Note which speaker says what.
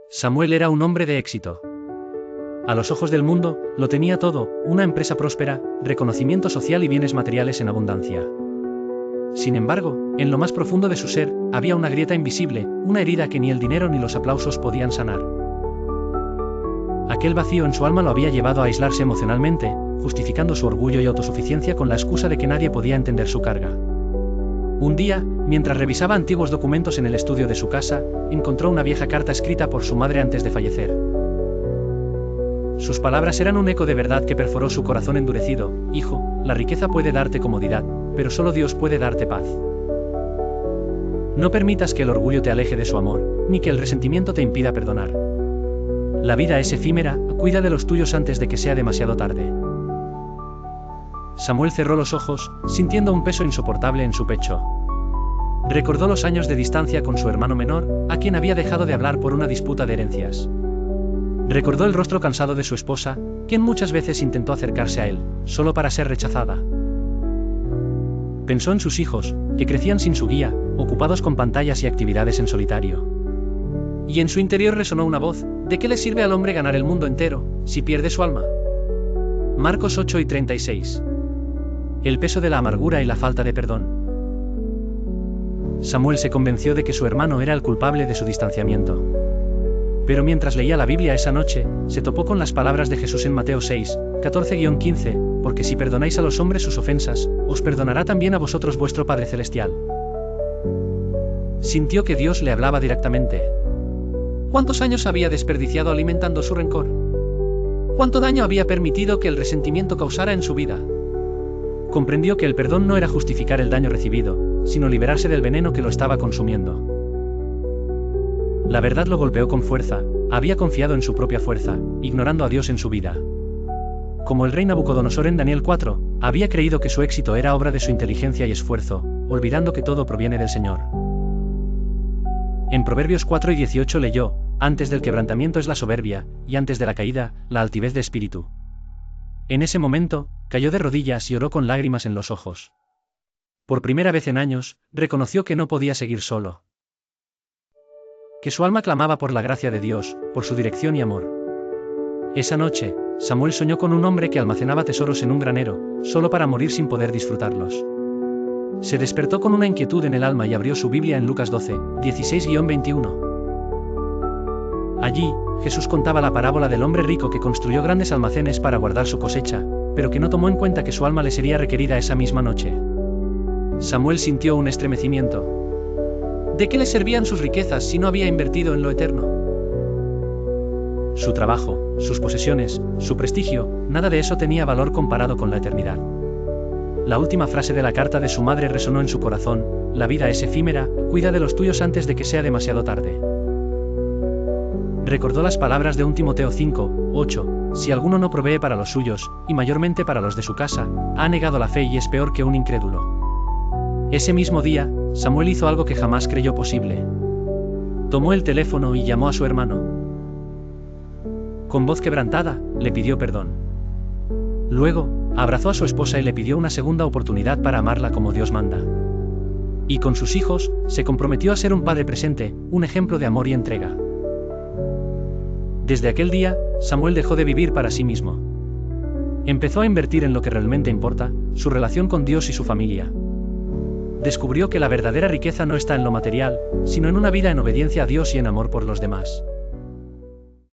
Speaker 1: Samuel era un hombre de éxito. A los ojos del mundo, lo tenía todo, una empresa próspera, reconocimiento social y bienes materiales en abundancia. Sin embargo, en lo más profundo de su ser, había una grieta invisible, una herida que ni el dinero ni los aplausos podían sanar. Aquel vacío en su alma lo había llevado a aislarse emocionalmente, justificando su orgullo y autosuficiencia con la excusa de que nadie podía entender su carga. Un día, mientras revisaba antiguos documentos en el estudio de su casa, encontró una vieja carta escrita por su madre antes de fallecer. Sus palabras eran un eco de verdad que perforó su corazón endurecido: hijo, la riqueza puede darte comodidad, pero solo Dios puede darte paz. No permitas que el orgullo te aleje de su amor, ni que el resentimiento te impida perdonar. La vida es efímera, cuida de los tuyos antes de que sea demasiado tarde. Samuel cerró los ojos, sintiendo un peso insoportable en su pecho. Recordó los años de distancia con su hermano menor, a quien había dejado de hablar por una disputa de herencias. Recordó el rostro cansado de su esposa, quien muchas veces intentó acercarse a él, solo para ser rechazada. Pensó en sus hijos, que crecían sin su guía, ocupados con pantallas y actividades en solitario. Y en su interior resonó una voz: ¿de qué le sirve al hombre ganar el mundo entero, si pierde su alma? Marcos 8:36. El peso de la amargura y la falta de perdón. Samuel se convenció de que su hermano era el culpable de su distanciamiento. Pero mientras leía la Biblia esa noche, se topó con las palabras de Jesús en Mateo 6:14-15, porque si perdonáis a los hombres sus ofensas, os perdonará también a vosotros vuestro Padre Celestial. Sintió que Dios le hablaba directamente. ¿Cuántos años había desperdiciado alimentando su rencor? ¿Cuánto daño había permitido que el resentimiento causara en su vida? Comprendió que el perdón no era justificar el daño recibido, sino liberarse del veneno que lo estaba consumiendo. La verdad lo golpeó con fuerza: había confiado en su propia fuerza, ignorando a Dios en su vida. Como el rey Nabucodonosor en Daniel 4, había creído que su éxito era obra de su inteligencia y esfuerzo, olvidando que todo proviene del Señor. En Proverbios 4:18 leyó: antes del quebrantamiento es la soberbia, y antes de la caída, la altivez de espíritu. En ese momento, cayó de rodillas y oró con lágrimas en los ojos. Por primera vez en años, reconoció que no podía seguir solo. Que su alma clamaba por la gracia de Dios, por su dirección y amor. Esa noche, Samuel soñó con un hombre que almacenaba tesoros en un granero, solo para morir sin poder disfrutarlos. Se despertó con una inquietud en el alma y abrió su Biblia en Lucas 12:16-21. Allí, Jesús contaba la parábola del hombre rico que construyó grandes almacenes para guardar su cosecha, pero que no tomó en cuenta que su alma le sería requerida esa misma noche. Samuel sintió un estremecimiento. ¿De qué le servían sus riquezas si no había invertido en lo eterno? Su trabajo, sus posesiones, su prestigio, nada de eso tenía valor comparado con la eternidad. La última frase de la carta de su madre resonó en su corazón: la vida es efímera, cuida de los tuyos antes de que sea demasiado tarde. Recordó las palabras de 1 Timoteo 5:8, si alguno no provee para los suyos, y mayormente para los de su casa, ha negado la fe y es peor que un incrédulo. Ese mismo día, Samuel hizo algo que jamás creyó posible. Tomó el teléfono y llamó a su hermano. Con voz quebrantada, le pidió perdón. Luego, abrazó a su esposa y le pidió una segunda oportunidad para amarla como Dios manda. Y con sus hijos, se comprometió a ser un padre presente, un ejemplo de amor y entrega. Desde aquel día, Samuel dejó de vivir para sí mismo. Empezó a invertir en lo que realmente importa: su relación con Dios y su familia. Descubrió que la verdadera riqueza no está en lo material, sino en una vida en obediencia a Dios y en amor por los demás.